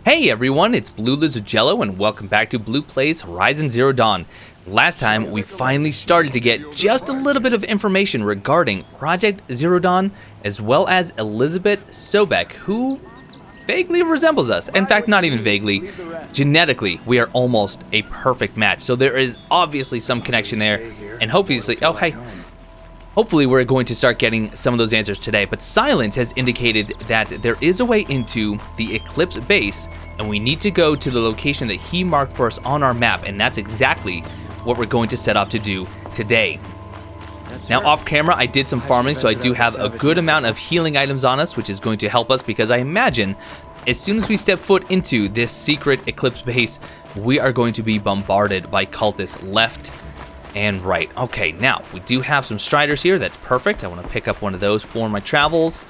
Hey everyone, it's BlueLizardJello and welcome back to Blue Plays Horizon Zero Dawn. Last time, we finally started to get just a little bit of information regarding Project Zero Dawn, as well as Elizabeth Sobek, who vaguely resembles us. In fact, not even vaguely. Genetically, we are almost a perfect match. So there is obviously some connection there, and hopefully we're going to start getting some of those answers today. But Sylens has indicated that there is a way into the Eclipse base, and we need to go to the location that he marked for us on our map, and that's exactly what we're going to set off to do today. Now, off camera, I did some farming, so I do have a good amount of healing items on us, which is going to help us because I imagine as soon as we step foot into this secret Eclipse base, we are going to be bombarded by cultists left and right. Okay, now, we do have some striders here. That's perfect. I want to pick up one of those for my travels,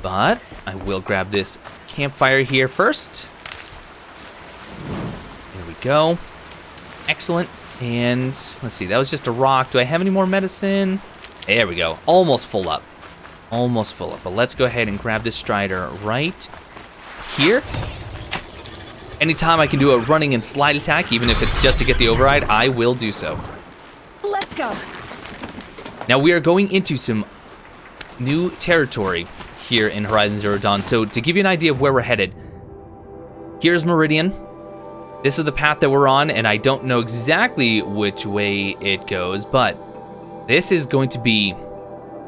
but I will grab this campfire here first. There we go. Excellent. And let's see, that was just a rock. Do I have any more medicine? There we go. Almost full up. Almost full up. But let's go ahead and grab this strider right here. Anytime I can do a running and slide attack, even if it's just to get the override, I will do so. Let's go. Now we are going into some new territory here in Horizon Zero Dawn. So to give you an idea of where we're headed, here's Meridian. This is the path that we're on, and I don't know exactly which way it goes, but this is going to be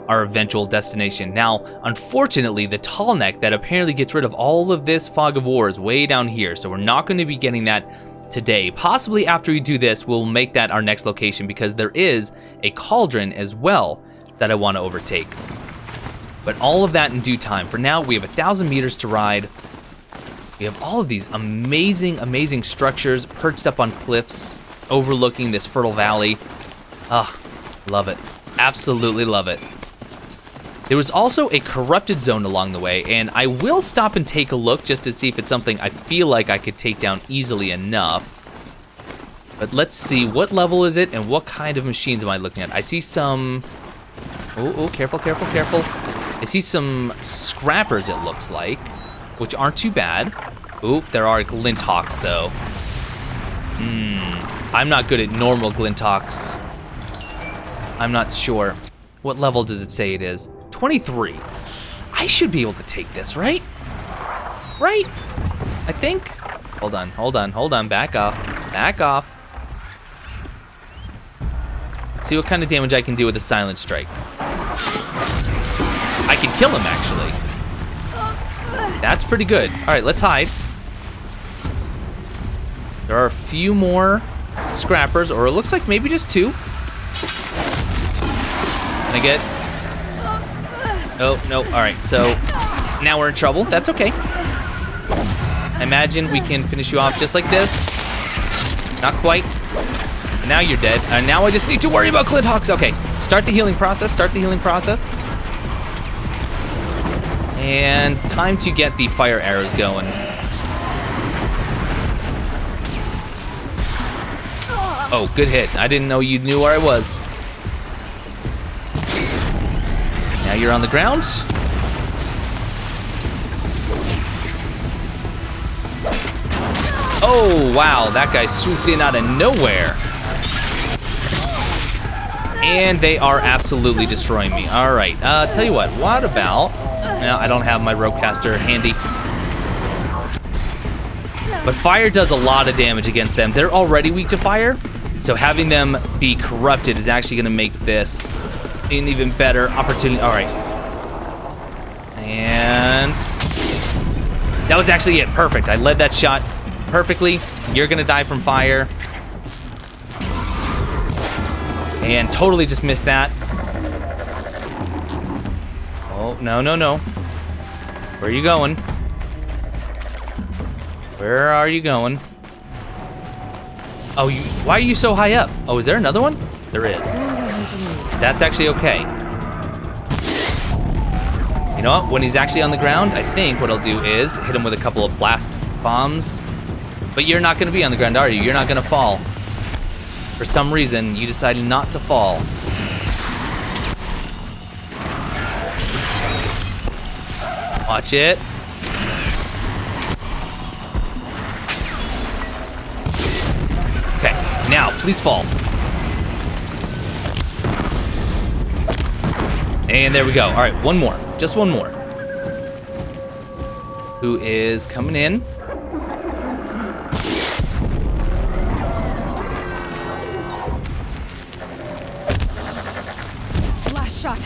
our eventual destination. Now, unfortunately, the tall neck that apparently gets rid of all of this fog of war is way down here, so we're not going to be getting that today. Possibly after we do this, we'll make that our next location because there is a cauldron as well that I want to overtake. But all of that in due time. For now, we have 1,000 meters to ride. We have all of these amazing, amazing structures perched up on cliffs, overlooking this fertile valley. Ah, love it. Absolutely love it. There was also a corrupted zone along the way, and I will stop and take a look just to see if it's something I feel like I could take down easily enough. But let's see, what level is it, and what kind of machines am I looking at? I see some... Oh, careful, careful, careful. I see some scrappers, it looks like, which aren't too bad. Oop, there are glinthawks, though. I'm not good at normal glinthawks. I'm not sure. What level does it say it is? 23. I should be able to take this, right? Right? I think. Hold on. Back off. Let's see what kind of damage I can do with a silent strike. I can kill him, actually. That's pretty good. All right, let's hide. There are a few more scrappers, or it looks like maybe just two. Can I get... Oh, no. All right, so now we're in trouble. That's okay. I imagine we can finish you off just like this. Not quite. Now you're dead. Now I just need to worry about glinthawks. Okay, start the healing process. And time to get the fire arrows going. Oh, good hit. I didn't know you knew where I was. Now you're on the ground. Oh, wow. That guy swooped in out of nowhere. And they are absolutely destroying me. All right. Tell you what about... Now, I don't have my ropecaster handy. But fire does a lot of damage against them. They're already weak to fire, so having them be corrupted is actually going to make this an even better opportunity. All right. And that was actually it. Perfect. I led that shot perfectly. You're going to die from fire. And totally just missed that. Oh, no. Where are you going? Where are you going? Oh, why are you so high up? Oh, is there another one? There is. That's actually okay. You know what? When he's actually on the ground, I think what I'll do is hit him with a couple of blast bombs. But you're not going to be on the ground, are you? You're not going to fall. For some reason, you decided not to fall. Watch it. Please fall. And there we go. All right, one more. Just one more. Who is coming in? Last shot.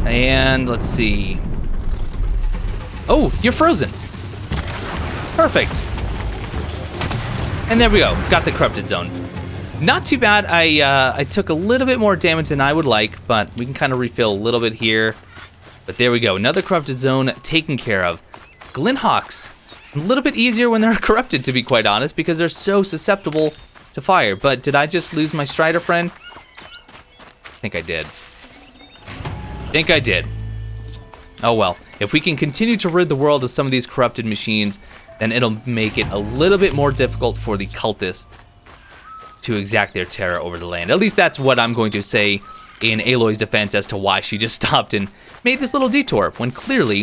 And let's see. Oh, you're frozen. Perfect. And there we go. Got the corrupted zone. Not too bad. I took a little bit more damage than I would like, but we can kind of refill a little bit here. But there we go. Another corrupted zone taken care of. Glinthawks. A little bit easier when they're corrupted, to be quite honest, because they're so susceptible to fire. But did I just lose my Strider friend? I think I did. Oh well. If we can continue to rid the world of some of these corrupted machines, then it'll make it a little bit more difficult for the cultists to exact their terror over the land. At least that's what I'm going to say in Aloy's defense as to why she just stopped and made this little detour, when clearly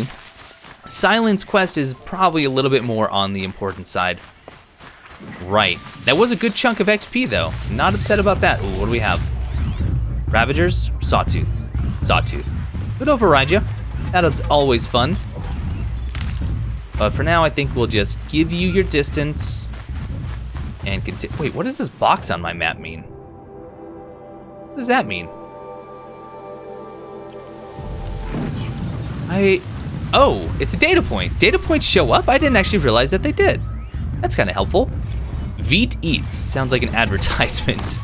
Sylens' quest is probably a little bit more on the important side. Right. That was a good chunk of XP, though. Not upset about that. Ooh, what do we have? Ravagers? Sawtooth. Sawtooth. Could override you. That is always fun. But for now, I think we'll just give you your distance and continue. Wait, what does this box on my map mean? What does that mean? Oh, it's a data point. Data points show up? I didn't actually realize that they did. That's kind of helpful. Veet Eats. Sounds like an advertisement.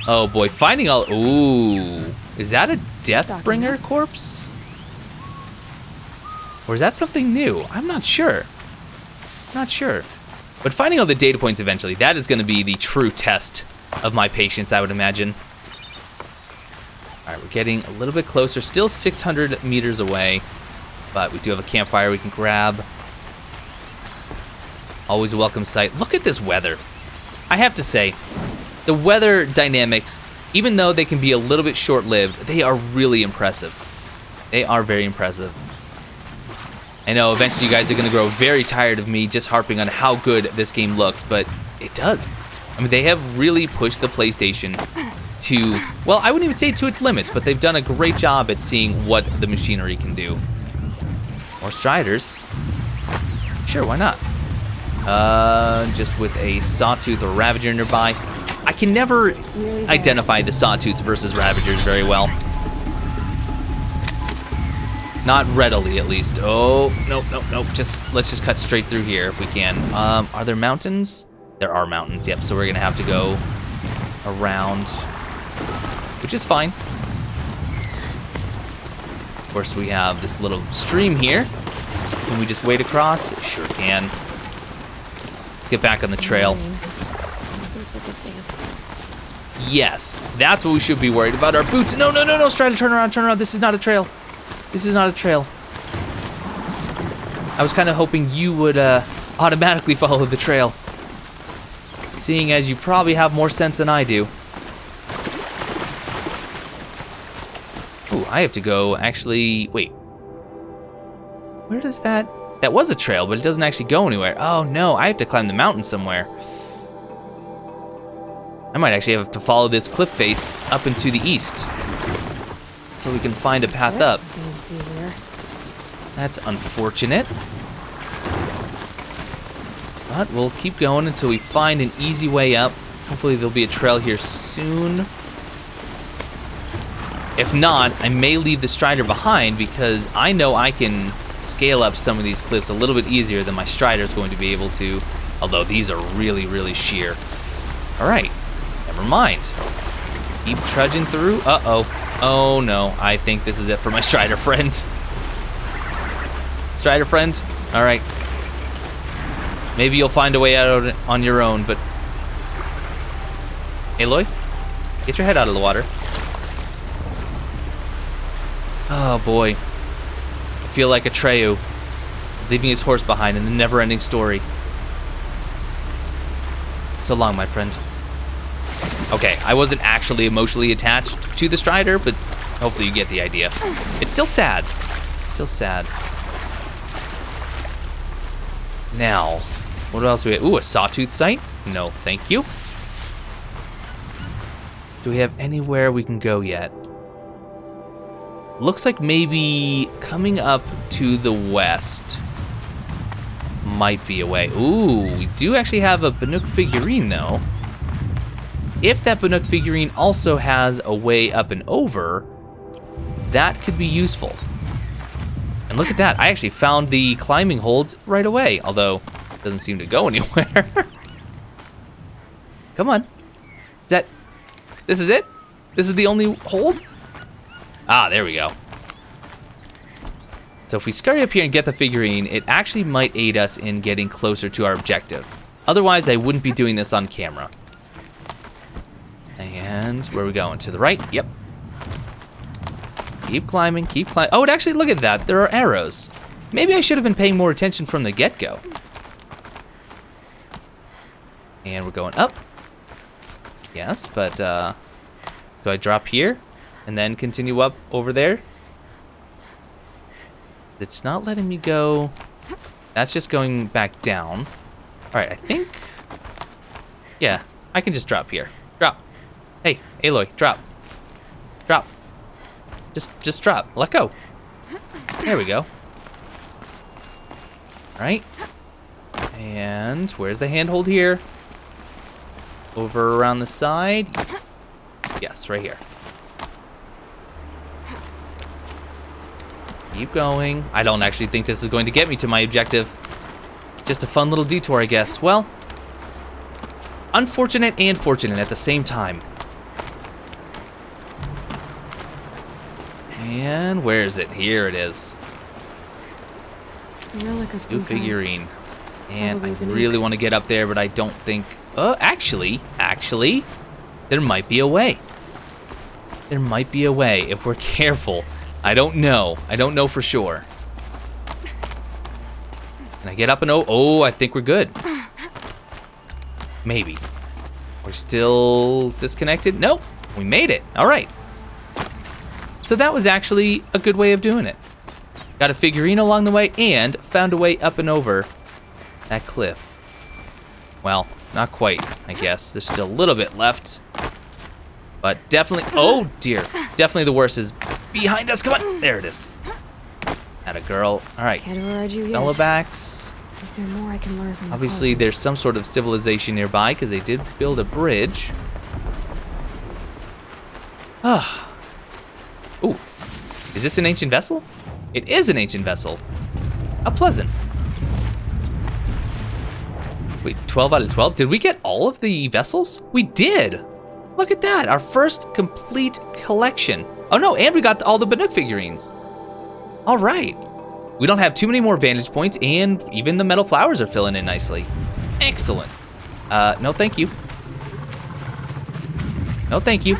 Oh boy, finding all... Ooh. Is that a Deathbringer corpse? Or is that something new? I'm not sure. But finding all the data points eventually, that is going to be the true test of my patience, I would imagine. All right, we're getting a little bit closer. Still 600 meters away, but we do have a campfire we can grab. Always a welcome sight. Look at this weather. I have to say, the weather dynamics, even though they can be a little bit short-lived, they are really impressive. They are very impressive. I know eventually you guys are going to grow very tired of me just harping on how good this game looks, but it does. I mean, they have really pushed the PlayStation to, well, I wouldn't even say to its limits, but they've done a great job at seeing what the machinery can do. More Striders. Sure, why not? Just with a Sawtooth or Ravager nearby. I can never identify the Sawtooths versus Ravagers very well. Not readily, at least. Oh, nope. Let's just cut straight through here if we can. Are there mountains? There are mountains, yep. So we're gonna have to go around, which is fine. Of course, we have this little stream here. Can we just wade across? Sure can. Let's get back on the trail. Yes, that's what we should be worried about. Our boots. No, Strider, turn around. This is not a trail. I was kind of hoping you would automatically follow the trail, seeing as you probably have more sense than I do. Ooh, I have to go, actually, wait. Where does that... That was a trail, but it doesn't actually go anywhere. Oh no, I have to climb the mountain somewhere. I might actually have to follow this cliff face up into the east, so we can find a path up. That's unfortunate. But we'll keep going until we find an easy way up. Hopefully there'll be a trail here soon. If not, I may leave the Strider behind because I know I can scale up some of these cliffs a little bit easier than my Strider's going to be able to, although these are really, really sheer. All right, never mind. Keep trudging through. Uh-oh. Oh no, I think this is it for my Strider friend. Strider friend, all right. Maybe you'll find a way out on your own, but... Aloy, get your head out of the water. Oh boy. I feel like Atreyu, leaving his horse behind in the never-ending story. So long, my friend. Okay, I wasn't actually emotionally attached to the Strider, but hopefully you get the idea. It's still sad. Now, what else do we have? Ooh, a Sawtooth site? No, thank you. Do we have anywhere we can go yet? Looks like maybe coming up to the west might be a way. Ooh, we do actually have a Banuk figurine though. If that Banuk figurine also has a way up and over, that could be useful. And look at that, I actually found the climbing holds right away, although it doesn't seem to go anywhere. Come on. This is it? This is the only hold? Ah, there we go. So if we scurry up here and get the figurine, it actually might aid us in getting closer to our objective. Otherwise, I wouldn't be doing this on camera. And where are we going? To the right? Yep. Keep climbing, keep climbing. Oh, and actually, look at that. There are arrows. Maybe I should have been paying more attention from the get-go. And we're going up. Yes, but do I drop here and then continue up over there? It's not letting me go. That's just going back down. All right, I think, yeah, I can just drop here. Drop. Hey, Aloy, drop. Drop. Just drop. Let go. There we go. All right. And where's the handhold here? Over around the side. Yes, right here. Keep going. I don't actually think this is going to get me to my objective. Just a fun little detour, I guess. Well, unfortunate and fortunate at the same time. And where is it? Here it is. New figurine. And I really want to get up there, but I don't think... actually, there might be a way. There might be a way if we're careful. I don't know. I don't know for sure. Can I get up and oh, I think we're good. Maybe. We're still disconnected? Nope. We made it. All right. So that was actually a good way of doing it. Got a figurine along the way and found a way up and over that cliff. Well, not quite, I guess. There's still a little bit left. But definitely, oh dear. Definitely the worst is behind us. Come on. There it is. Atta girl. All right. Bellowbacks. Is there more I can learn from Obviously, there's some sort of civilization nearby because they did build a bridge. Ah. Ooh. Is this an ancient vessel? It is an ancient vessel. How pleasant. Wait, 12 out of 12? Did we get all of the vessels? We did. Look at that, our first complete collection. Oh no, and we got all the Banuk figurines. All right. We don't have too many more vantage points, and even the metal flowers are filling in nicely. Excellent. No thank you. No thank you.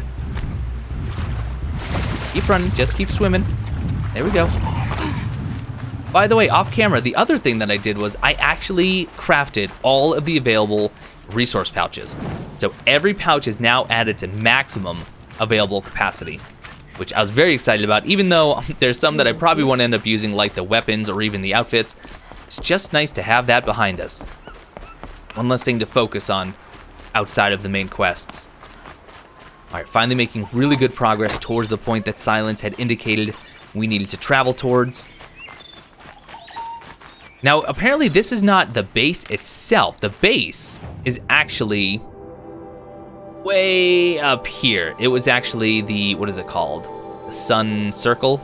Keep running, just keep swimming. There we go. By the way, off camera, the other thing that I did was I actually crafted all of the available resource pouches. So every pouch is now added to maximum available capacity, which I was very excited about, even though there's some that I probably won't end up using, like the weapons or even the outfits. It's just nice to have that behind us. One less thing to focus on outside of the main quests. All right, finally making really good progress towards the point that Sylens had indicated we needed to travel towards. Now, apparently this is not the base itself. The base is actually way up here. It was actually the, what is it called? The sun circle?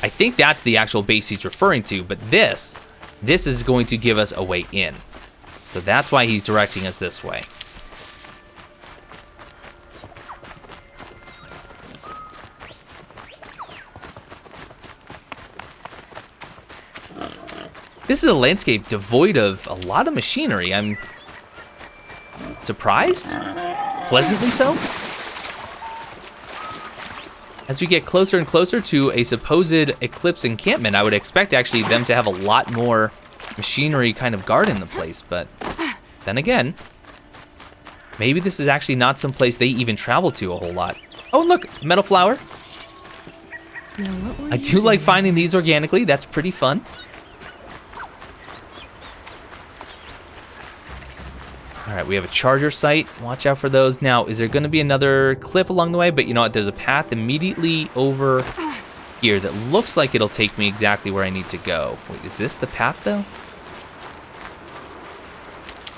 I think that's the actual base he's referring to, but this is going to give us a way in. So that's why he's directing us this way. This is a landscape devoid of a lot of machinery. I'm surprised, pleasantly so. As we get closer and closer to a supposed eclipse encampment, I would expect actually them to have a lot more machinery kind of guarding the place, but then again, maybe this is actually not some place they even travel to a whole lot. Oh, look, metal flower. I do like finding these organically. That's pretty fun. All right, we have a charger site. Watch out for those. Now, is there going to be another cliff along the way? But you know what? There's a path immediately over here that looks like it'll take me exactly where I need to go. Wait, is this the path, though?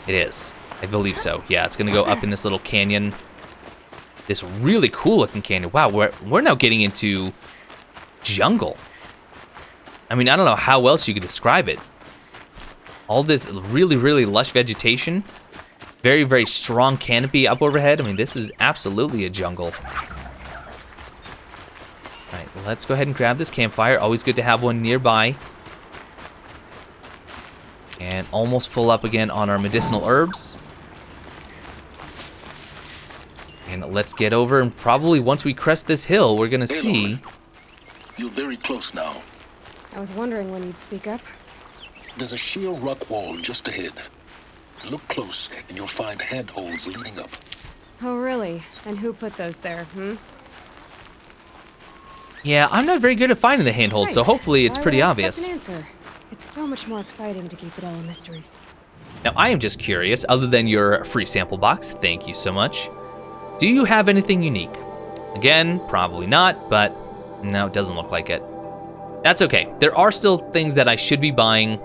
It is. I believe so. Yeah, it's going to go up in this little canyon. This really cool-looking canyon. Wow, we're now getting into jungle. I mean, I don't know how else you could describe it. All this really, really lush vegetation. Very, very strong canopy up overhead. I mean, this is absolutely a jungle. All right, let's go ahead and grab this campfire. Always good to have one nearby. And almost full up again on our medicinal herbs. And let's get over, and probably once we crest this hill, we're gonna see... You're very close now. I was wondering when you'd speak up. There's a sheer rock wall just ahead. Look close, and you'll find handholds leading up. Oh, really? And who put those there, Yeah, I'm not very good at finding the handholds, so hopefully it's pretty obvious. An answer. It's so much more exciting to keep it all a mystery. Now, I am just curious, other than your free sample box, thank you so much. Do you have anything unique? Again, probably not, but no, it doesn't look like it. That's okay. There are still things that I should be buying,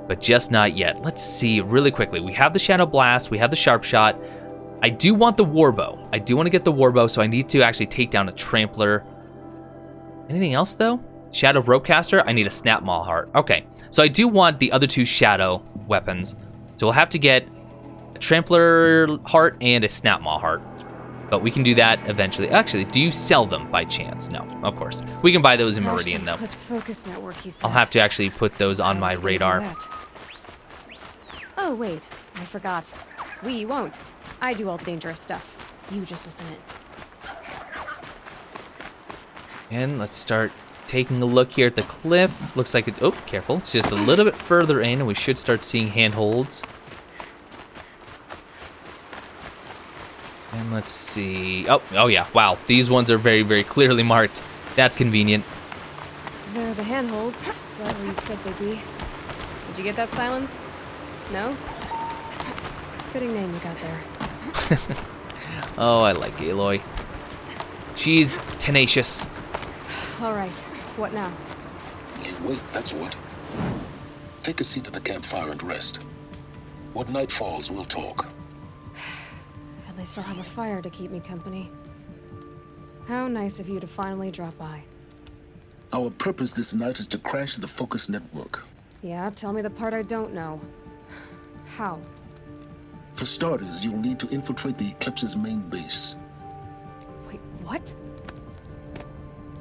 but just not yet. Let's see really quickly. We have the Shadow Blast, we have the Sharp Shot. I do want the Warbow. I do want to get the Warbow, so I need to actually take down a Trampler. Anything else, though? Shadow Ropecaster, I need a Snap Maw Heart. Okay, so I do want the other two Shadow weapons. So we'll have to get a Trampler Heart and a Snap Maw Heart. But we can do that eventually. Actually, do you sell them by chance? No, of course. We can buy those in Meridian, though. Focus network, he said. I'll have to actually put those on my radar. Oh, wait. I forgot. We won't. I do all the dangerous stuff. You just listen in. And let's start taking a look here at the cliff. Looks like it's... Oh, careful. It's just a little bit further in, and we should start seeing handholds. And let's see. Oh yeah. Wow. These ones are very, very clearly marked. That's convenient. They're the handholds. Whatever you said they'd be. Did you get that, Sylens? No? Fitting name you got there. Oh, I like Aloy. She's tenacious. All right. What now? You wait, that's what. Take a seat at the campfire and rest. When night falls, we'll talk. At least I'll have a fire to keep me company. How nice of you to finally drop by. Our purpose this night is to crash the Focus network. Yeah, tell me the part I don't know. How? For starters, you'll need to infiltrate the Eclipse's main base. Wait, what?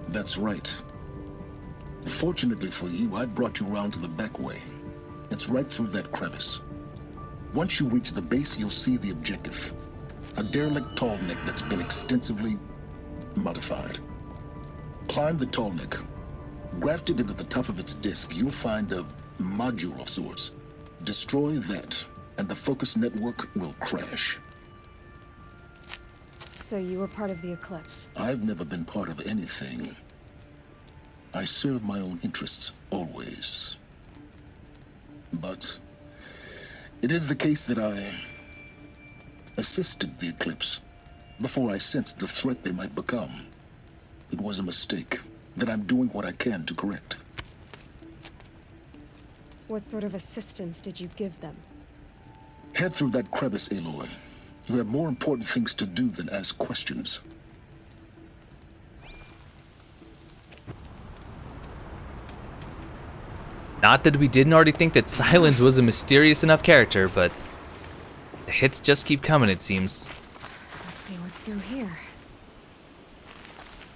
That's right. Fortunately for you, I brought you around to the back way. It's right through that crevice. Once you reach the base, you'll see the objective. A derelict tall neck that's been extensively modified. Climb the tall neck. Grafted into the top of its disk, you'll find a module of sorts. Destroy that, and the Focus network will crash. So you were part of the Eclipse? I've never been part of anything. I serve my own interests, always. But it is the case that I assisted the Eclipse before I sensed the threat they might become. It was a mistake that I'm doing what I can to correct. What sort of assistance did you give them? Head through that crevice, Aloy. You have more important things to do than ask questions. Not that we didn't already think that Sylens was a mysterious enough character, but the hits just keep coming, it seems. Let's see what's through here.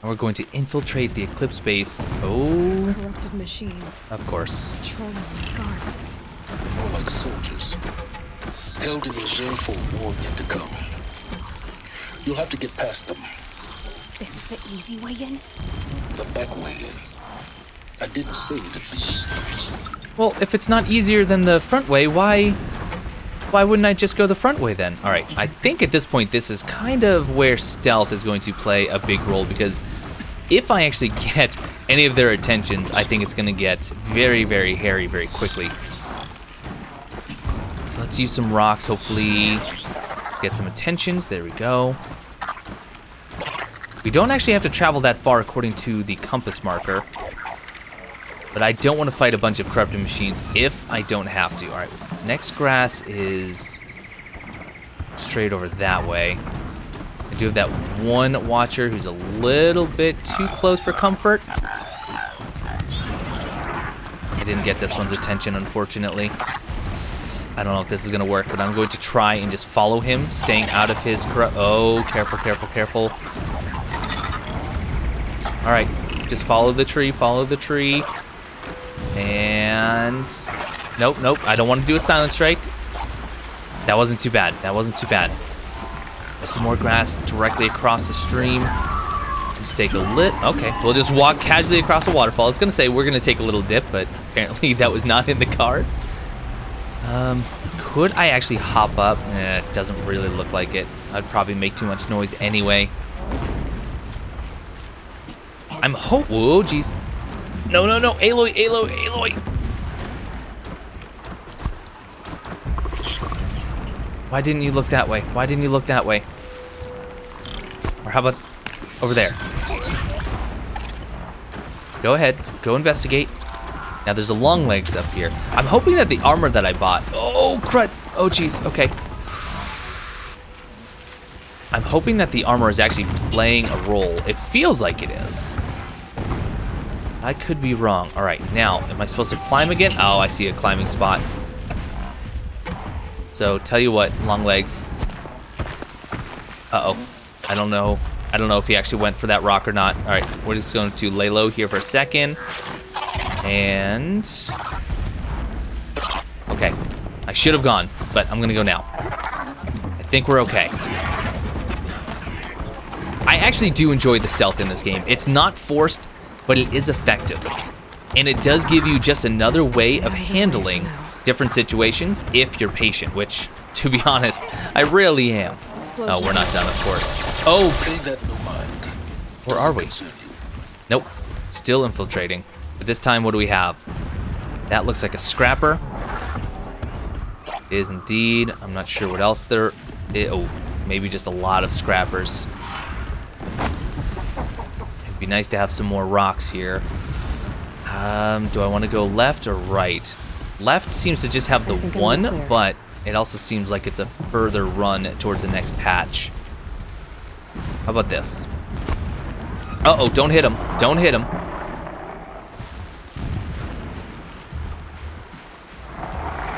And we're going to infiltrate the Eclipse base. Oh, Corrupted machines. of course. Patrolling the guards. More like soldiers. Held in reserve for a war yet to come. You'll have to get past them. This is the easy way in? The back way in. I didn't say it'd be easy. Well, if it's not easier than the front way, why wouldn't I just go the front way then? All right, I think at this point this is kind of where stealth is going to play a big role, because if I actually get any of their attentions, I think it's going to get very, very hairy very quickly. So let's use some rocks, hopefully Get some attentions. There we go. We don't actually have to travel that far according to the compass marker. But I don't want to fight a bunch of corrupted machines if I don't have to. Alright, next grass is straight over that way. I do have that one watcher who's a little bit too close for comfort. I didn't get this one's attention, unfortunately. I don't know if this is going to work, but I'm going to try and just follow him, staying out of his... Oh, careful, careful, careful. Alright, just follow the tree, And... Nope, nope, I don't want to do a silent strike. That wasn't too bad, There's some more grass directly across the stream. Let's take a okay, we'll just walk casually across a waterfall. I was going to say we're going to take a little dip, but apparently that was not in the cards. Could I actually hop up? It doesn't really look like it. I'd probably make too much noise anyway. Whoa, jeez. No, no, no, Aloy, Aloy, Aloy. Why didn't you look that way? Why didn't you look that way? Or how about over there? Go ahead, go investigate. Now there's a long legs up here. I'm hoping that the armor that I bought... Oh, crud. Oh, jeez. Okay. I'm hoping that the armor is actually playing a role. It feels like it is. I could be wrong. All right, now, am I supposed to climb again? Oh, I see a climbing spot. So, tell you what, long legs. Uh-oh. I don't know if he actually went for that rock or not. All right, we're just going to lay low here for a second. And... Okay. I should have gone, but I'm gonna go now. I think we're okay. I actually do enjoy the stealth in this game. It's not forced, but it is effective. And it does give you just another way of handling different situations if you're patient, which, to be honest, I rarely am. Oh, we're not done, of course. Oh! Where are we? Nope. Still infiltrating. But this time, what do we have? That looks like a scrapper. It is indeed. I'm not sure what else there is. Oh, maybe just a lot of scrappers. It'd be nice to have some more rocks here. Do I want to go left or right? Left seems to just have the one, but it also seems like it's a further run towards the next patch. How about this? Uh-oh, don't hit him. Don't hit him.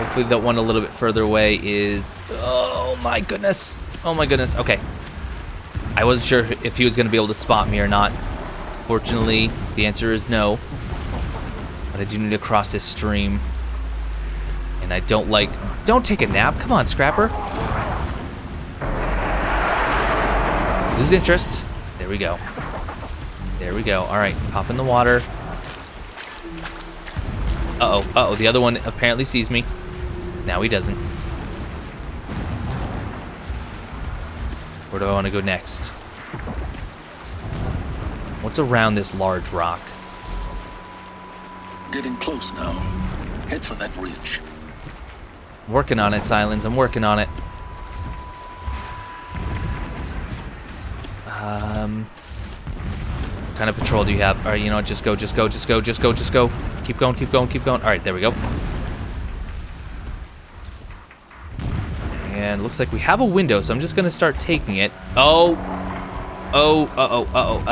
Hopefully that one a little bit further away is... Oh my goodness. Oh my goodness. Okay. I wasn't sure if he was going to be able to spot me or not. Fortunately, the answer is no. But I do need to cross this stream. And I don't like... Don't take a nap. Come on, Scrapper. Lose interest. There we go. There we go. All right, pop in the water. Uh-oh, uh-oh. The other one apparently sees me. Now he doesn't. Where do I want to go next? What's around this large rock? Getting close now. Head for that ridge. I'm working on it, Sylens. I'm working on it. What kind of patrol do you have? All right, you know what? Just go, just go, just go, just go, just go. Keep going, keep going, keep going. All right, there we go. And looks like we have a window, so I'm just gonna start taking it. Oh, oh, uh-oh, uh-oh.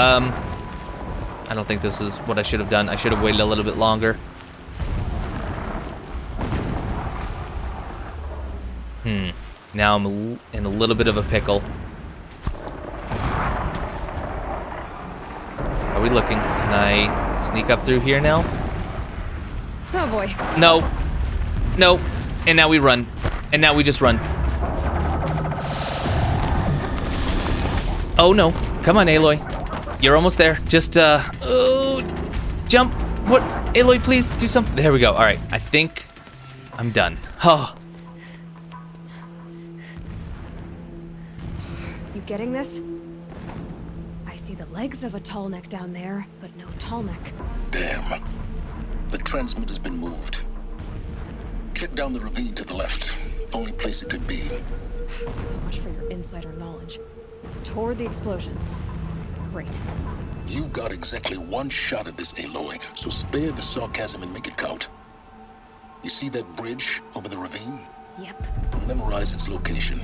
I don't think this is what I should have done. I should have waited a little bit longer. Now I'm in a little bit of a pickle. Are we looking? Can I sneak up through here now? Oh boy. No. No. And now we run. And now we just run. Oh no. Come on, Aloy. You're almost there. Just, oh, jump. What? Aloy, please do something. There we go. All right. I think I'm done. Oh. You getting this? I see the legs of a tall neck down there, but no tall neck. Damn. The transmitter's been moved. Check down the ravine to the left. Only place it could be. So much for your insider knowledge. Toward the explosions. Great. You got exactly one shot at this, Aloy, so spare the sarcasm and make it count. You see that bridge over the ravine? Yep. Memorize its location.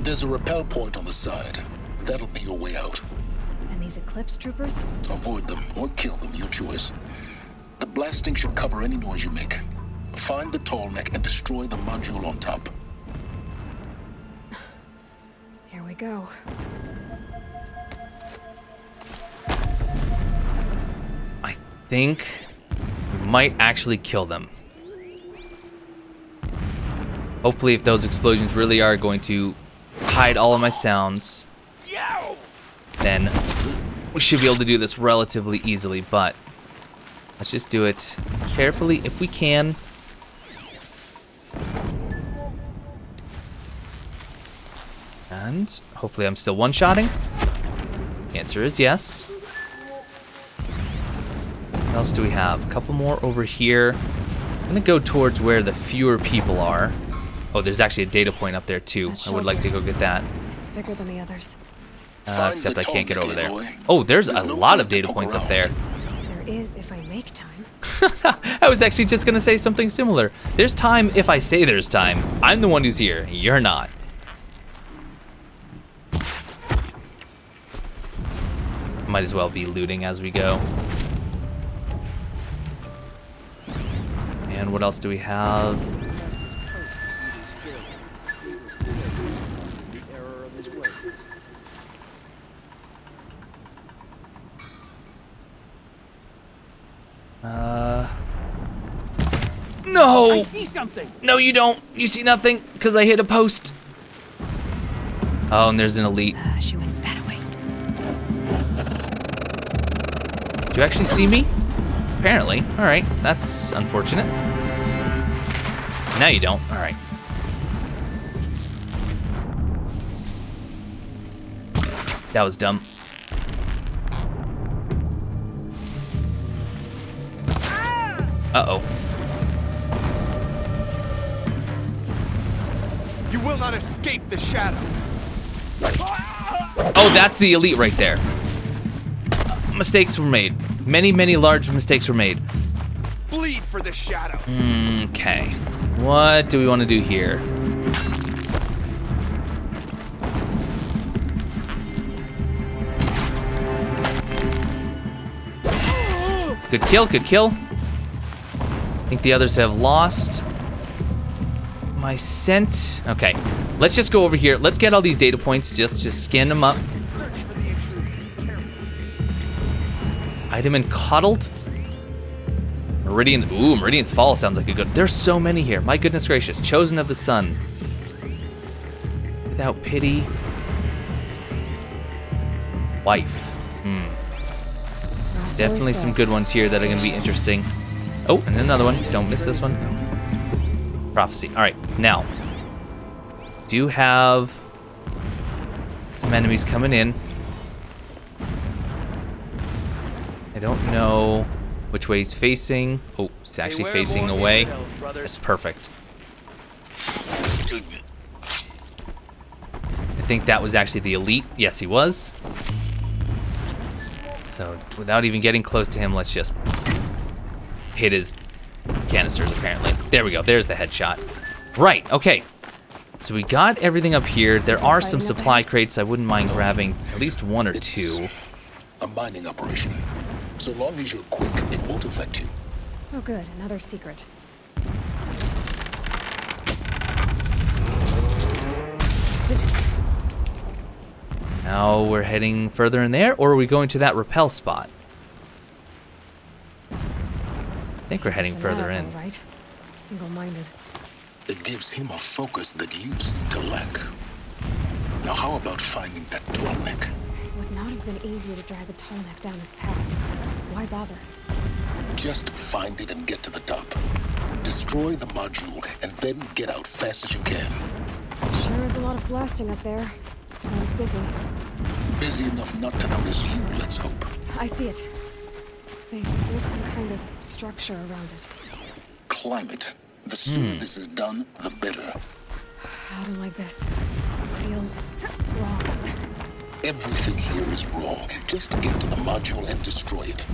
There's a rappel point on the side. That'll be your way out. And these Eclipse troopers? Avoid them or kill them, your choice. The blasting should cover any noise you make. Find the tall neck and destroy the module on top. Here we go. I think we might actually kill them. Hopefully, if those explosions really are going to hide all of my sounds, then we should be able to do this relatively easily, but let's just do it carefully if we can. And hopefully I'm still one-shotting. The answer is yes. What else do we have? A couple more over here. I'm gonna go towards where the fewer people are. Oh, there's actually a data point up there too. I would like to go get that. It's bigger than the others. Except I can't get over there. Oh, there's a lot of data points up there. There is if I make time. I was actually just gonna say something similar. There's time if I say there's time. I'm the one who's here. You're not. Might as well be looting as we go. And what else do we have? No! I see something. No, you don't. You see nothing because I hit a post. Oh, and there's an elite. She went that way. Do you actually see me? Apparently. All right, that's unfortunate. Now you don't. All right. That was dumb. Uh-oh. You will not escape the shadow. Oh, that's the elite right there. Mistakes were made. Many, many large mistakes were made. Bleed for the shadow. Okay. What do we want to do here? Good kill, good kill. I think the others have lost my scent. Okay, let's just go over here. Let's get all these data points. Let's just scan them up. Item and coddled. Meridian. Ooh, Meridian's Fall sounds like a good. There's so many here. My goodness gracious. Chosen of the Sun. Without pity. Wife. Definitely some good ones here that are going to be interesting. Oh, and another one. Don't miss this one. Prophecy. All right, now. Do have some enemies coming in. I don't know which way he's facing. Oh, he's actually facing away. That's perfect. I think that was actually the elite. Yes, he was. So without even getting close to him, let's just hit his canisters, apparently. There we go. There's the headshot. Right, okay. So we got everything up here. There are some supply crates. I wouldn't mind grabbing at least one or two. A mining operation. So long as you're quick, it won't affect you. Oh good, another secret. Now we're heading further in there, or are we going to that rappel spot? I think we're heading further in. Right? Single-minded. It gives him a focus that you seem to lack. Now how about finding that tall neck? It would not have been easy to drag the tall neck down his path. Why bother? Just find it and get to the top. Destroy the module and then get out fast as you can. Sure is a lot of blasting up there. Sounds busy. Busy enough not to notice you, let's hope. I see it. They built some kind of structure around it. Climate. The sooner this is done, the better. I don't like this. It feels wrong. Everything here is wrong. Just get to the module and destroy it.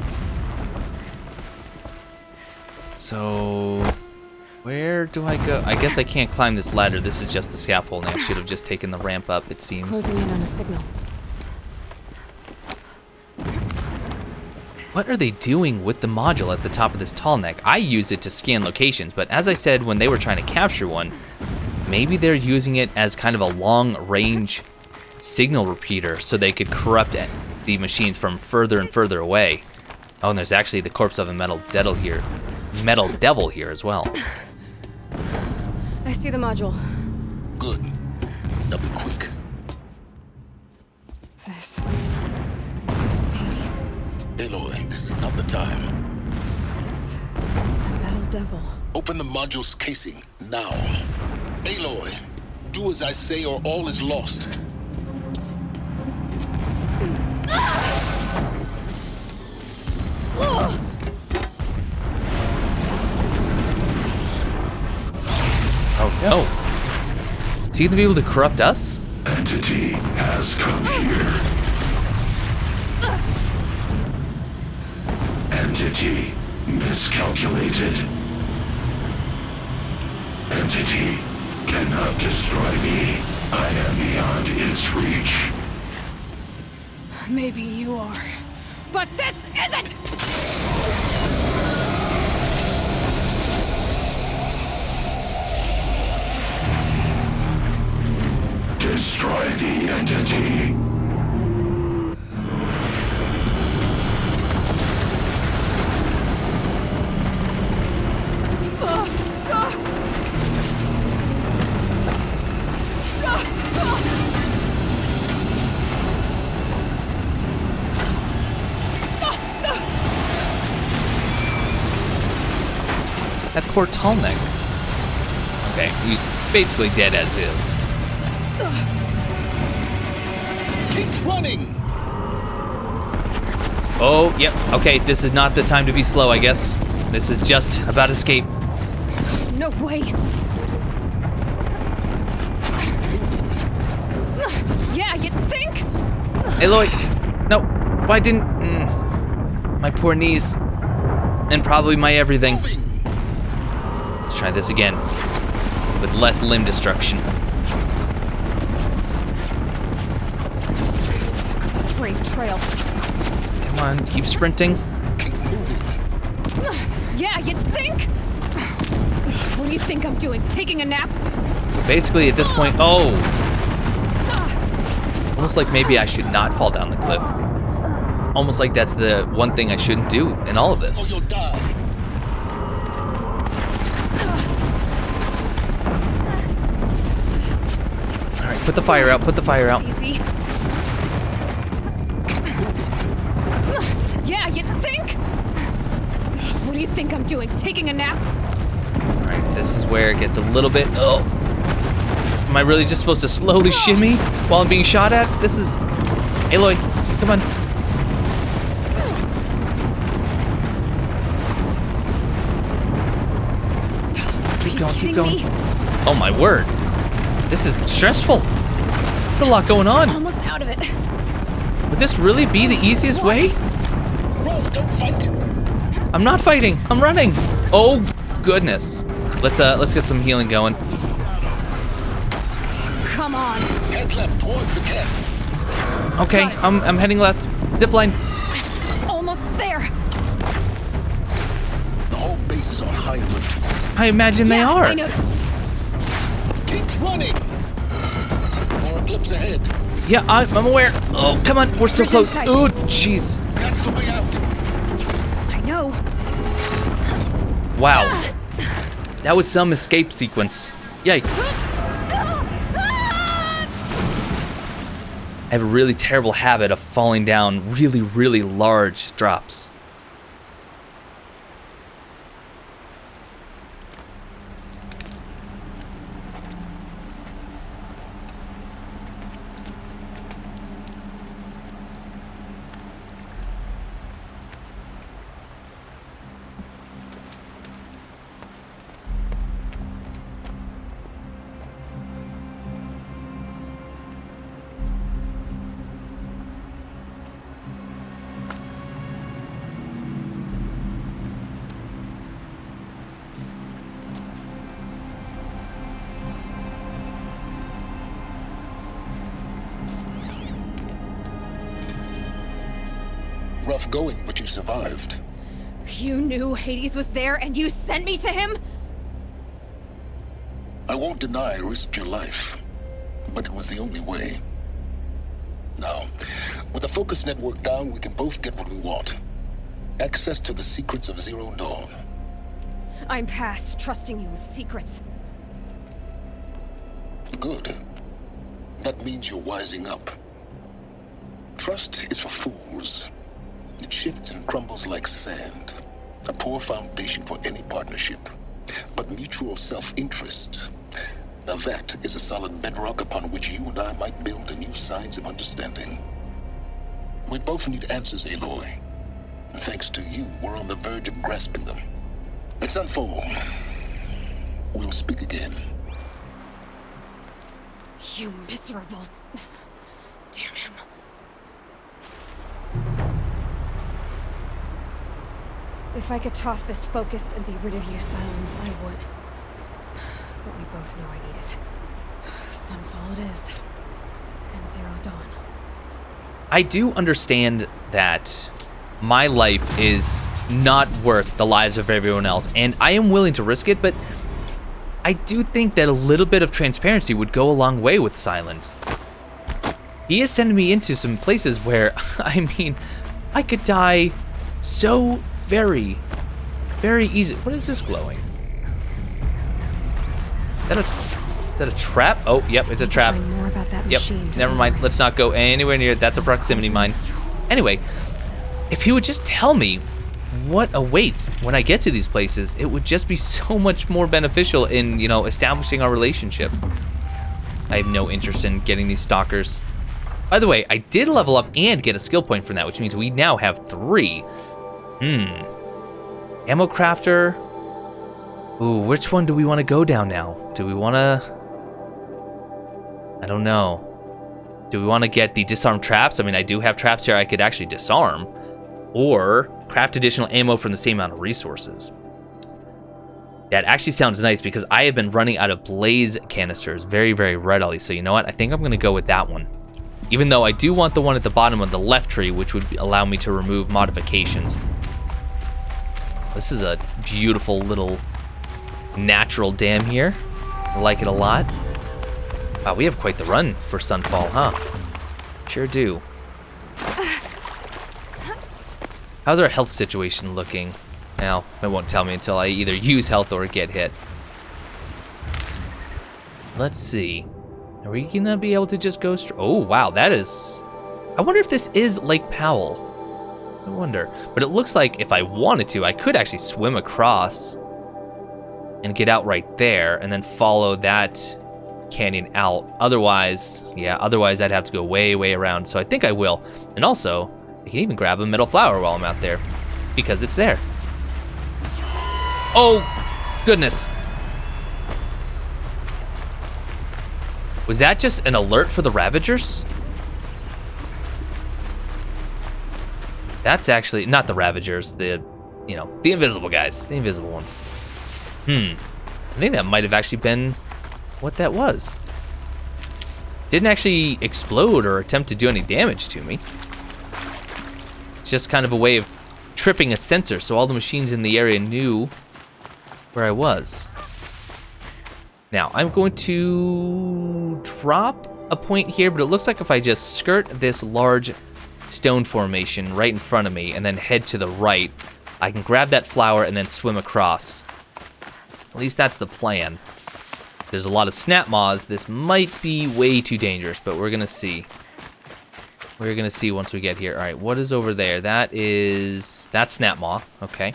So, where do I go? I guess I can't climb this ladder. This is just the scaffolding. I should have just taken the ramp up, it seems. Closing in on a signal. What are they doing with the module at the top of this tall neck? I use it to scan locations, but as I said when they were trying to capture one, maybe they're using it as kind of a long-range signal repeater so they could corrupt the machines from further and further away. Oh, and there's actually the corpse of a metal devil here as well. I see the module. Good. Now be quick. This is Hades. Aloy, this is not the time. It's a metal devil. Open the module's casing, now. Aloy, do as I say or all is lost. Oh no. Is he gonna be able to corrupt us? Entity has come here. Entity miscalculated. Entity cannot destroy me. I am beyond its reach. Maybe you are. But this isn't! Destroy the entity. That poor tall neck. Okay, he's basically dead as is. Keep running! Oh, yep. Okay, this is not the time to be slow, I guess. This is just about escape. No way! Yeah, you think? Aloy! No, why didn't... my poor knees. And probably my everything. Let's try this again. With less limb destruction. Brave trail. Come on, keep sprinting. Keep moving. Yeah, you think? What do you think I'm doing? Taking a nap? So basically at this point, oh! Almost like maybe I should not fall down the cliff. Almost like that's the one thing I shouldn't do in all of this. Or you'll die. Alright, put the fire out, put the fire out. Easy. Yeah, you think? What do you think I'm doing? Taking a nap? Alright, this is where it gets a little bit... Oh! Am I really just supposed to slowly shimmy while I'm being shot at? This is... Aloy, come on. Keep going. Oh my word. This is stressful. There's a lot going on. Almost out of it. Would this really be the easiest way? Run, don't fight! I'm not fighting. I'm running. Oh goodness. Let's get some healing going. Come on. Head left towards the camp. Okay, I'm heading left. Zipline. Almost there. The whole base is on high alert. I imagine they are. I noticed. Keep running! More eclipse ahead. Yeah, I'm aware. Oh, come on. We're so Bridge close. inside. Oh, jeez. That's the way out. I know. Wow. That was some escape sequence. Yikes. I have a really terrible habit of falling down really, really large drops. rough going, but you survived. You knew Hades was there and you sent me to him? I won't deny I risked your life, but it was the only way. Now, with the focus network down, we can both get what we want. Access to the secrets of Zero Dawn. I'm past trusting you with secrets. Good. That means you're wising up. Trust is for fools. It shifts and crumbles like sand. A poor foundation for any partnership. But mutual self-interest, now that is a solid bedrock upon which you and I might build a new science of understanding. We both need answers, Aloy. And thanks to you, we're on the verge of grasping them. Let's unfold. We'll speak again. You miserable... Damn him. If I could toss this focus and be rid of you, Sylens, I would. But we both know I need it. Sunfall it is. And Zero Dawn. I do understand that my life is not worth the lives of everyone else, and I am willing to risk it, but I do think that a little bit of transparency would go a long way with Sylens. He is sending me into some places where, I mean, I could die so very, very easy. What is this glowing? Is that a trap? Oh, yep, it's a trap. Find more about that Yep, machine, never mind. Let's not go anywhere near it. That's a proximity mine. Anyway, if he would just tell me what awaits when I get to these places, it would just be so much more beneficial in, you know, establishing our relationship. I have no interest in getting these stalkers. By the way, I did level up and get a skill point from that, which means we now have 3. Ammo crafter. Ooh, which one do we want to go down now? Do we want to... I don't know. Do we want to get the disarm traps? I mean, I do have traps here I could actually disarm. Or craft additional ammo from the same amount of resources. That actually sounds nice because I have been running out of blaze canisters very, very readily. So you know what? I think I'm going to go with that one. Even though I do want the one at the bottom of the left tree, which would allow me to remove modifications. This is a beautiful little natural dam here. I like it a lot. Wow, we have quite the run for Sunfall, huh? Sure do. How's our health situation looking? Well, it won't tell me until I either use health or get hit. Let's see. Are we gonna be able to just go straight? Oh, wow, that is... I wonder if this is Lake Powell. I wonder. But it looks like if I wanted to, I could actually swim across and get out right there and then follow that canyon out. Otherwise, yeah, otherwise I'd have to go way, way around. So I think I will. And also, I can even grab a metal flower while I'm out there because it's there. Oh, goodness. Was that just an alert for the Ravagers? That's actually not the Ravagers, the, you know, the invisible guys, the invisible ones. I think that might have actually been what that was. Didn't actually explode or attempt to do any damage to me. It's just kind of a way of tripping a sensor so all the machines in the area knew where I was. Now, I'm going to drop a point here, but it looks like if I just skirt this large stone formation right in front of me and then head to the right, I can grab that flower and then swim across. At least that's the plan. There's a lot of snap maws. This might be way too dangerous, but we're gonna see. We're gonna see once we get here. All right, what is over there? That's snap maw. Okay.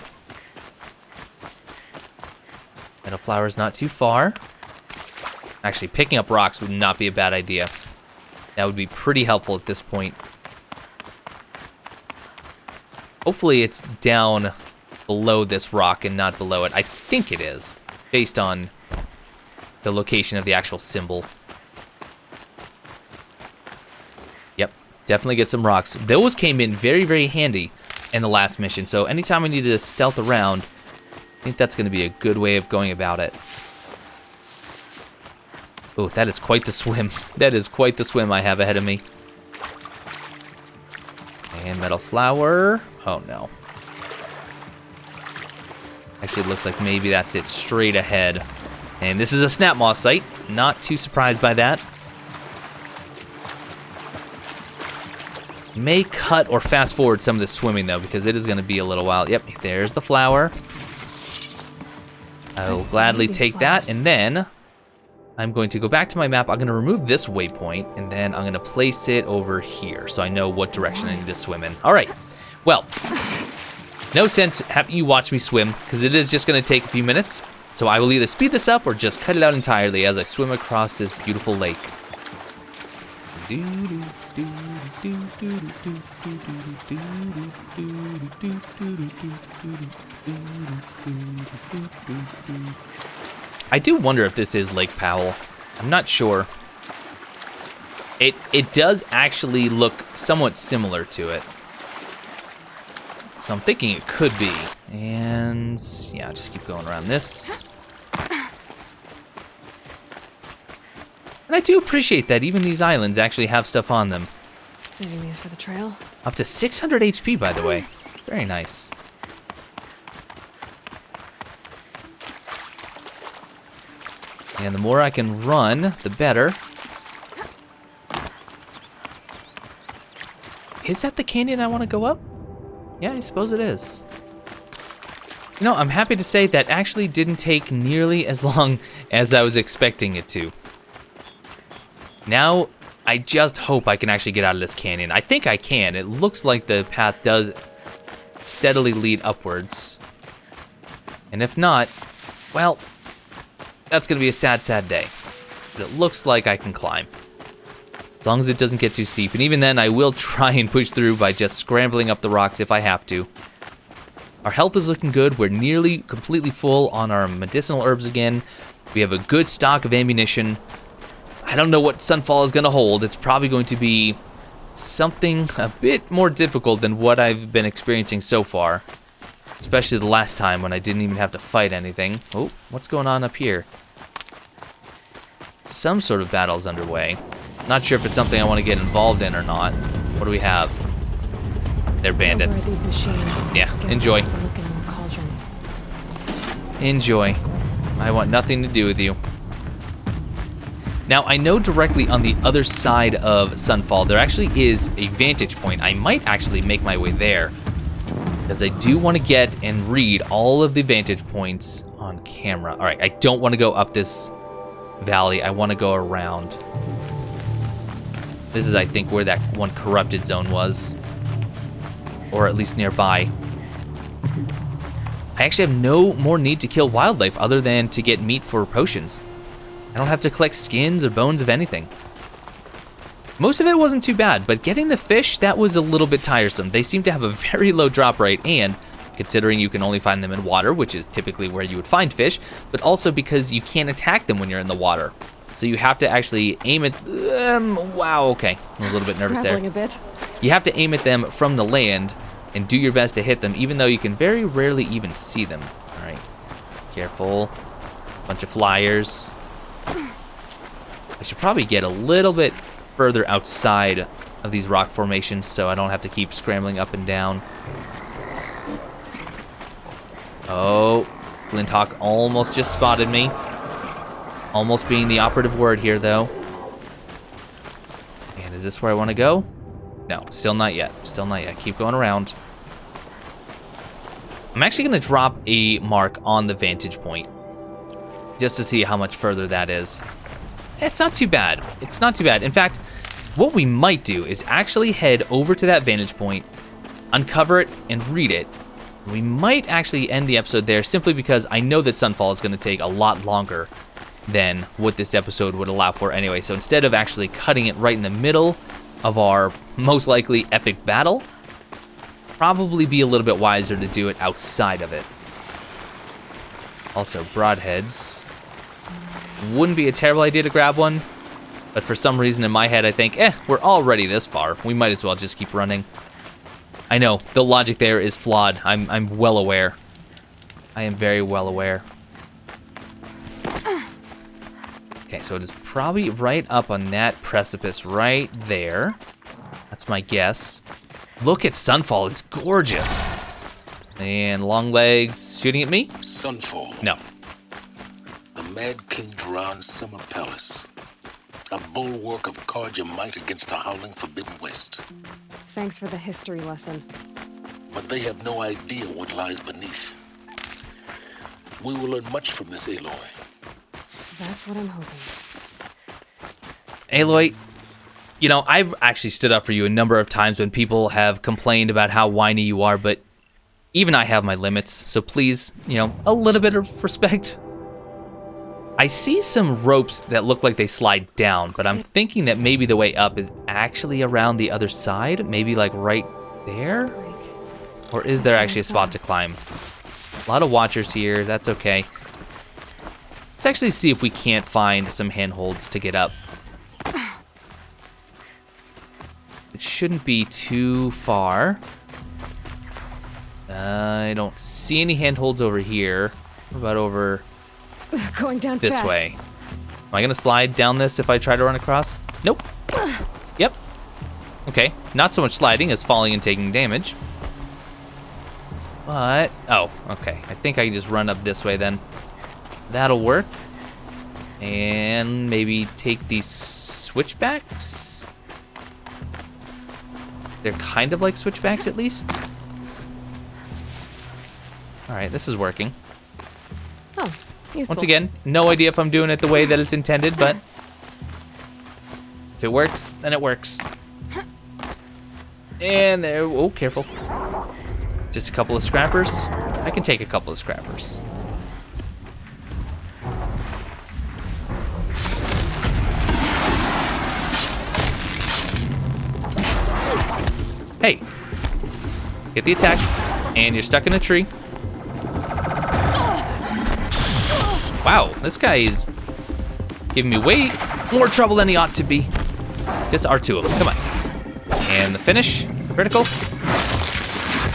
Metal flower's not too far. Actually, picking up rocks would not be a bad idea. That would be pretty helpful at this point. Hopefully it's down below this rock and not below it. I think it is, based on the location of the actual symbol. Yep, definitely get some rocks. Those came in very, very handy in the last mission, so anytime I needed to stealth around, I think that's going to be a good way of going about it. Oh, that is quite the swim. That is quite the swim I have ahead of me. And metal flower. Oh, no. Actually, it looks like maybe that's it straight ahead. And this is a snap moss site. Not too surprised by that. May cut or fast forward some of the swimming, though, because it is going to be a little while. Yep, there's the flower. I will gladly take that, and then I'm going to go back to my map. I'm going to remove this waypoint, and then I'm going to place it over here so I know what direction I need to swim in. All right. Well, no sense having you watch me swim because it is just going to take a few minutes. So I will either speed this up or just cut it out entirely as I swim across this beautiful lake. I do wonder if this is Lake Powell. I'm not sure. It does actually look somewhat similar to it. So I'm thinking it could be. And yeah, just keep going around this. And I do appreciate that even these islands actually have stuff on them. Saving these for the trail. Up to 600 HP, by the way. Very nice. And the more I can run, the better. Is that the canyon I want to go up? Yeah, I suppose it is. You know, I'm happy to say that actually didn't take nearly as long as I was expecting it to. Now, I just hope I can actually get out of this canyon. I think I can. It looks like the path does steadily lead upwards. And if not, well, that's going to be a sad, sad day. But it looks like I can climb. As long as it doesn't get too steep. And even then, I will try and push through by just scrambling up the rocks if I have to. Our health is looking good. We're nearly completely full on our medicinal herbs again. We have a good stock of ammunition. I don't know what Sunfall is going to hold. It's probably going to be something a bit more difficult than what I've been experiencing so far. Especially the last time when I didn't even have to fight anything. Oh, what's going on up here? Some sort of battle's underway. Not sure if it's something I want to get involved in or not. What do we have? They're bandits. These machines. Yeah, Guess enjoy. I'll have to look in more cauldrons. Enjoy. I want nothing to do with you. Now, I know directly on the other side of Sunfall, there actually is a vantage point. I might actually make my way there, because I do want to get and read all of the vantage points on camera. All right, I don't want to go up this valley. I want to go around. This is, I think, where that one corrupted zone was, or at least nearby. I actually have no more need to kill wildlife other than to get meat for potions. I don't have to collect skins or bones of anything. Most of it wasn't too bad, but getting the fish, that was a little bit tiresome. They seem to have a very low drop rate, and considering you can only find them in water, which is typically where you would find fish, but also because you can't attack them when you're in the water. So you have to actually aim at wow, okay. I'm a little bit nervous there. A bit. You have to aim at them from the land and do your best to hit them, even though you can very rarely even see them. All right, careful. Bunch of flyers. I should probably get a little bit further outside of these rock formations so I don't have to keep scrambling up and down. Oh, Glinthawk almost just spotted me. Almost being the operative word here, though. And is this where I want to go? No, still not yet. Still not yet. Keep going around. I'm actually going to drop a mark on the vantage point just to see how much further that is. It's not too bad. It's not too bad. In fact, what we might do is actually head over to that vantage point, uncover it, and read it. We might actually end the episode there simply because I know that Sunfall is going to take a lot longer than what this episode would allow for anyway. So instead of actually cutting it right in the middle of our most likely epic battle, probably be a little bit wiser to do it outside of it. Also, broadheads. Wouldn't be a terrible idea to grab one, but for some reason in my head I think, we're already this far. We might as well just keep running. I know, the logic there is flawed. I'm well aware. I am very well aware. Okay, so it is probably right up on that precipice right there. That's my guess. Look at Sunfall, it's gorgeous. And long legs shooting at me? Sunfall. No. The Mad King Duran's summer palace. A bulwark of Carja might against the howling Forbidden West. Thanks for the history lesson. But they have no idea what lies beneath. We will learn much from this Aloy. That's what I'm hoping. Aloy, you know, I've actually stood up for you a number of times when people have complained about how whiny you are, but even I have my limits, so please, you know, a little bit of respect. I see some ropes that look like they slide down, but I'm thinking that maybe the way up is actually around the other side, maybe like right there? Or is there actually a spot to climb? A lot of watchers here, that's okay. Let's actually see if we can't find some handholds to get up. It shouldn't be too far. I don't see any handholds over here. What about over Going down this fast. way? Am I gonna slide down this if I try to run across? Nope. Yep. Okay, not so much sliding as falling and taking damage. But, oh, okay. I think I can just run up this way then. That'll work. And maybe take these switchbacks? They're kind of like switchbacks at least. Alright, this is working. Oh, useful. Once again, no idea if I'm doing it the way that it's intended, but if it works, then it works. And there, oh, careful. Just a couple of scrappers. I can take a couple of scrappers. Hey, get the attack, and you're stuck in a tree. Wow, this guy is giving me way more trouble than he ought to be. Just R2 of them, come on. And the finish, critical.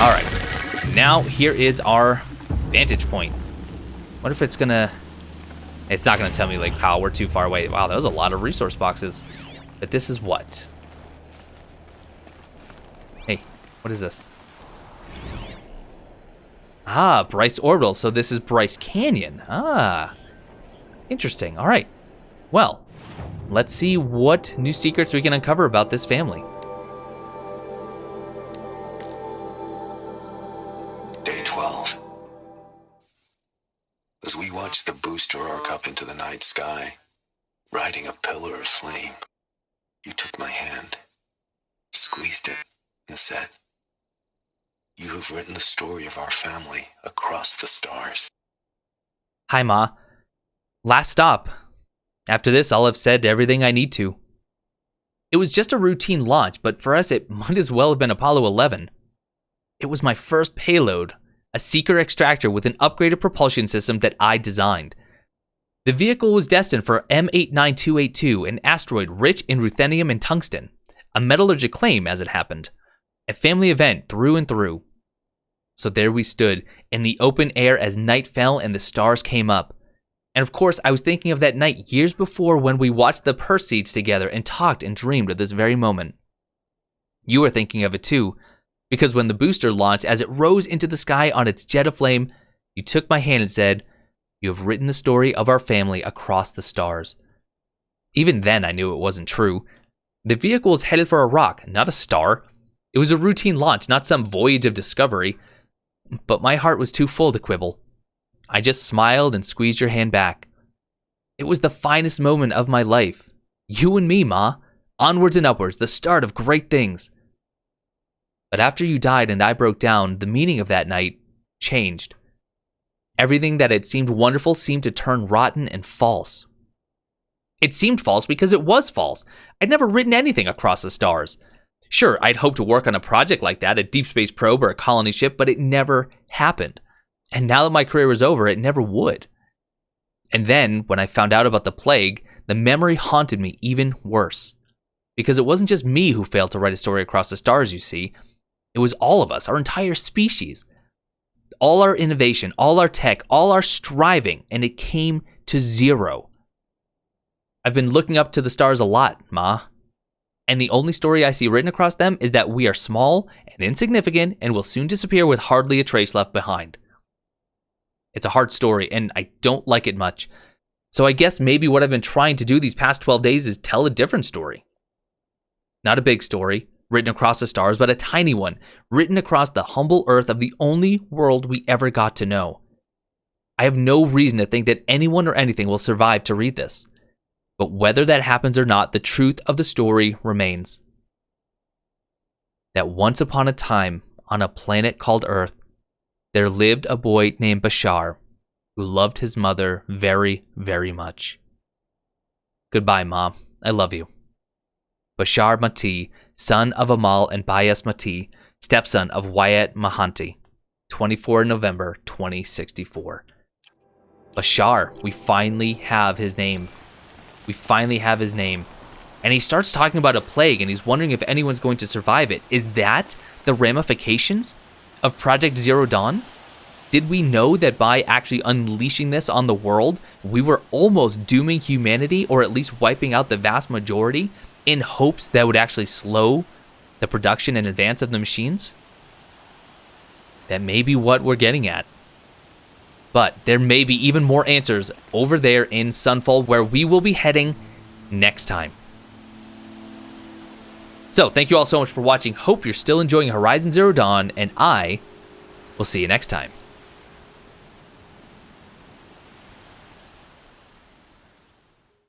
All right, now here is our vantage point. What if it's gonna, it's not gonna tell me like, how we're too far away. Wow, that was a lot of resource boxes. But this is what? Hey, what is this? Ah, Bryce Orbital, so this is Bryce Canyon. Ah, interesting, all right. Well, let's see what new secrets we can uncover about this family. Day 12. As we watched the booster arc up into the night sky, riding a pillar of flame, you took my hand, squeezed it, and said, "You have written the story of our family across the stars." Hi, Ma. Last stop. After this, I'll have said everything I need to. It was just a routine launch, but for us, it might as well have been Apollo 11. It was my first payload, a seeker extractor with an upgraded propulsion system that I designed. The vehicle was destined for M89282, an asteroid rich in ruthenium and tungsten, a metallurgic claim as it happened, a family event through and through. So there we stood, in the open air as night fell and the stars came up. And of course, I was thinking of that night years before when we watched the Perseids together and talked and dreamed of this very moment. You were thinking of it too, because when the booster launched, as it rose into the sky on its jet of flame, you took my hand and said, "You have written the story of our family across the stars." Even then, I knew it wasn't true. The vehicle was headed for a rock, not a star. It was a routine launch, not some voyage of discovery. But my heart was too full to quibble. I just smiled and squeezed your hand back. It was the finest moment of my life. You and me, Ma. Onwards and upwards, the start of great things. But after you died and I broke down, the meaning of that night changed. Everything that had seemed wonderful seemed to turn rotten and false. It seemed false because it was false. I'd never written anything across the stars. Sure, I'd hoped to work on a project like that, a deep space probe or a colony ship, but it never happened. And now that my career was over, it never would. And then, when I found out about the plague, the memory haunted me even worse. Because it wasn't just me who failed to write a story across the stars, you see. It was all of us, our entire species. All our innovation, all our tech, all our striving, and it came to zero. I've been looking up to the stars a lot, Ma. and the only story I see written across them is that we are small and insignificant and will soon disappear with hardly a trace left behind. It's a hard story, and I don't like it much. So I guess maybe what I've been trying to do these past 12 days is tell a different story. Not a big story, written across the stars, but a tiny one, written across the humble earth of the only world we ever got to know. I have no reason to think that anyone or anything will survive to read this. But whether that happens or not, the truth of the story remains. That once upon a time, on a planet called Earth, there lived a boy named Bashar, who loved his mother very, very much. Goodbye, Mom. I love you. Bashar Mati, son of Amal and Bayas Mati, stepson of Wyatt Mahanti, 24 November 2064. Bashar, we finally have his name. We finally have his name. And he starts talking about a plague, and he's wondering if anyone's going to survive it. Is that the ramifications of Project Zero Dawn? Did we know that by actually unleashing this on the world, we were almost dooming humanity, or at least wiping out the vast majority, in hopes that would actually slow the production and advance of the machines? That may be what we're getting at. But there may be even more answers over there in Sunfall, where we will be heading next time. So, thank you all so much for watching. Hope you're still enjoying Horizon Zero Dawn, and I will see you next time.